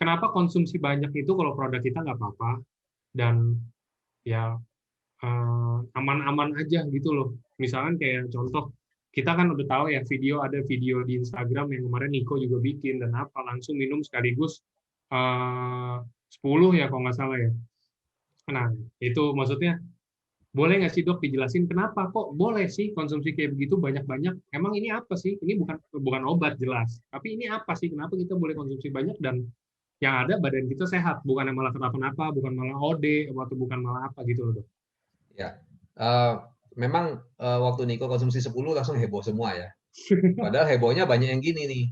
kenapa konsumsi banyak itu kalau produk kita nggak apa-apa dan ya aman-aman aja gitu loh. Misalkan kayak contoh, kita kan udah tahu ya ada video di Instagram yang kemarin Niko juga bikin dan apa langsung minum sekaligus 10 ya kalau nggak salah ya. Nah, itu maksudnya boleh nggak sih dok dijelasin kenapa kok boleh sih konsumsi kayak begitu banyak-banyak? Emang ini apa sih? Ini bukan bukan obat jelas, tapi ini apa sih? Kenapa kita boleh konsumsi banyak dan yang ada badan kita sehat, bukan yang malah kenapa-napa, bukan malah OD atau bukan malah apa gitu loh dok. Ya, eh, memang waktu Niko konsumsi 10 langsung heboh semua ya. Padahal hebohnya banyak yang gini nih.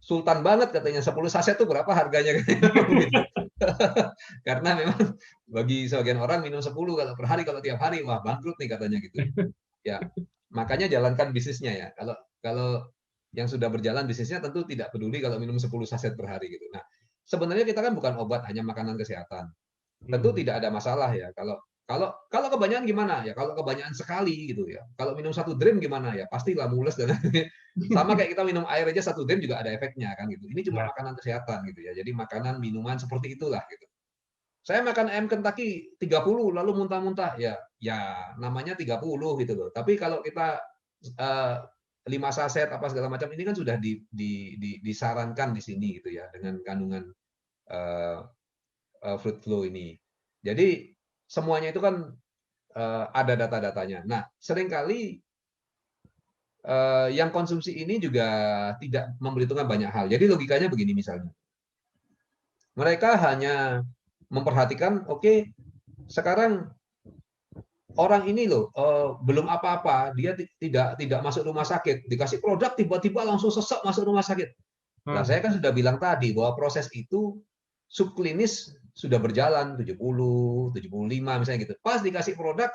Sultan banget katanya 10 saset tuh berapa harganya begitu. Karena memang bagi sebagian orang minum 10 kalau per hari, kalau tiap hari wah bangkrut nih katanya gitu. Ya, makanya jalankan bisnisnya ya. Kalau kalau yang sudah berjalan bisnisnya tentu tidak peduli kalau minum 10 saset per hari gitu. Nah, sebenarnya kita kan bukan obat, hanya makanan kesehatan. Tentu Hmm. tidak ada masalah ya kalau kalau kalau kebanyakan gimana ya, kalau kebanyakan sekali gitu ya, kalau minum satu dream gimana ya, pastilah mules dan sama kayak kita minum air aja satu dream juga ada efeknya kan gitu. Ini cuma Ya. makanan kesehatan gitu ya, jadi makanan minuman seperti itulah gitu. Saya makan ayam Kentucky 30 lalu muntah-muntah ya, ya namanya 30 gitu loh. Tapi kalau kita 5 saset apa segala macam ini kan sudah disarankan di sini gitu ya dengan kandungan uh, fruit flow ini. Jadi semuanya itu kan ada data-datanya. Nah, seringkali yang konsumsi ini juga tidak memperhitungkan banyak hal. Jadi logikanya begini misalnya. Mereka hanya memperhatikan, oke, sekarang orang ini loh belum apa-apa, dia tidak masuk rumah sakit, dikasih produk tiba-tiba langsung sesek masuk rumah sakit. Nah, Ah, saya kan sudah bilang tadi bahwa proses itu subklinis sudah berjalan 70, 75 misalnya gitu. Pas dikasih produk,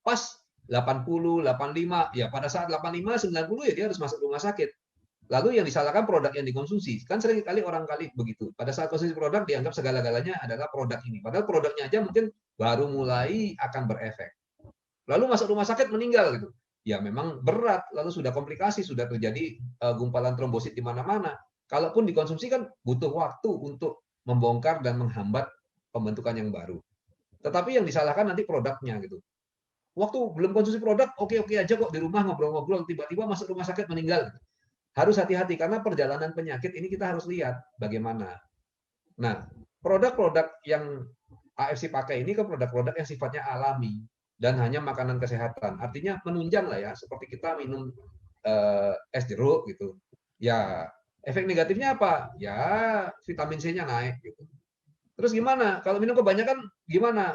pas 80, 85, ya pada saat 85, 90 ya dia harus masuk rumah sakit. Lalu yang disalahkan produk yang dikonsumsi. Kan sering kali orang kali begitu. Pada saat konsumsi produk dianggap segala-galanya adalah produk ini. Padahal produknya aja mungkin baru mulai akan berefek. Lalu masuk rumah sakit meninggal gitu. Ya memang berat, lalu sudah komplikasi, sudah terjadi gumpalan trombosit di mana-mana. Kalaupun dikonsumsi kan butuh waktu untuk membongkar dan menghambat pembentukan yang baru. Tetapi yang disalahkan nanti produknya gitu. Waktu belum konsumsi produk, oke-oke aja kok di rumah ngobrol-ngobrol, tiba-tiba masuk rumah sakit meninggal. Harus hati-hati karena perjalanan penyakit ini kita harus lihat bagaimana. Nah, produk-produk yang AFC pakai ini kan produk-produk yang sifatnya alami dan hanya makanan kesehatan. Artinya menunjang lah ya, seperti kita minum es jeruk gitu. Ya, efek negatifnya apa? Ya, vitamin C-nya naik gitu. Terus gimana? Kalau minum kebanyakan gimana?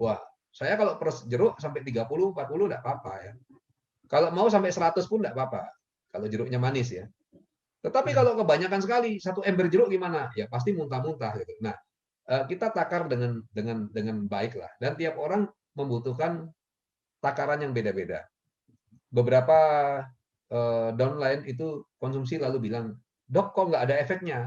Wah, saya kalau per jeruk sampai 30, 40 enggak apa-apa ya. Kalau mau sampai 100 pun enggak apa-apa. Kalau jeruknya manis ya. Tetapi ya. kalau kebanyakan sekali, satu ember jeruk gimana? Ya pasti muntah-muntah gitu. Nah, kita takar dengan baik lah. Dan tiap orang membutuhkan takaran yang beda-beda. Beberapa downline itu konsumsi lalu bilang, dok kok nggak ada efeknya?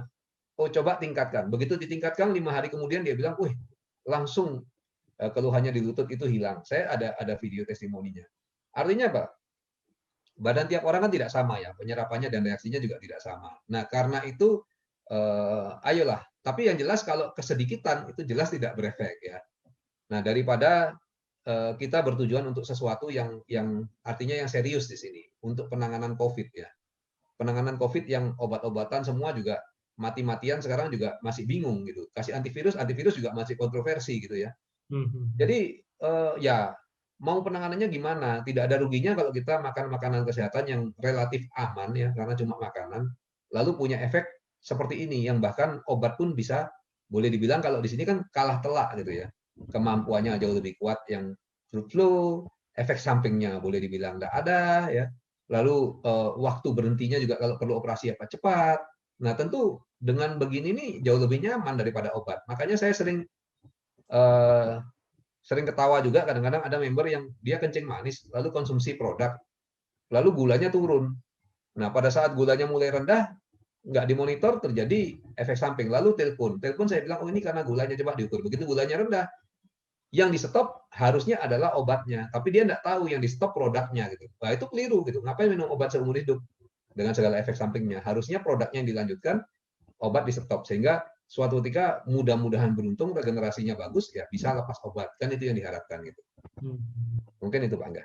Oh coba tingkatkan. Begitu ditingkatkan 5 hari kemudian dia bilang, wih langsung keluhannya di lutut itu hilang. Saya ada video testimoninya. Artinya apa? Badan tiap orang kan tidak sama ya, penyerapannya dan reaksinya juga tidak sama. Nah karena itu ayolah. Tapi yang jelas kalau kesedikitan itu jelas tidak berefek ya. Nah daripada kita bertujuan untuk sesuatu yang artinya yang serius di sini untuk penanganan COVID ya. Penanganan COVID yang obat-obatan semua juga mati-matian sekarang juga masih bingung gitu. Kasih antivirus juga masih kontroversi gitu ya. Hmm, hmm, hmm. Jadi ya mau penanganannya gimana? Tidak ada ruginya kalau kita makan makanan kesehatan yang relatif aman ya karena cuma makanan, lalu punya efek seperti ini yang bahkan obat pun bisa boleh dibilang kalau di sini kan kalah telak gitu ya. Kemampuannya jauh lebih kuat yang flu, efek sampingnya boleh dibilang tidak ada ya. Lalu waktu berhentinya juga kalau perlu operasi apa cepat. Nah tentu dengan begini nih jauh lebih nyaman daripada obat. Makanya saya eh, sering ketawa juga kadang-kadang ada member yang dia kencing manis lalu konsumsi produk lalu gulanya turun. Nah pada saat gulanya mulai rendah nggak dimonitor terjadi efek samping lalu telepon saya bilang oh ini karena gulanya coba diukur begitu gulanya rendah yang di stop harusnya adalah obatnya tapi dia nggak tahu yang di stop produknya gitu. Nah itu keliru gitu ngapain minum obat seumur hidup dengan segala efek sampingnya harusnya produknya yang dilanjutkan obat di stop sehingga suatu ketika mudah-mudahan beruntung, regenerasinya bagus, ya bisa lepas obat. Kan itu yang diharapkan gitu. Hmm. Mungkin itu Pak Angga.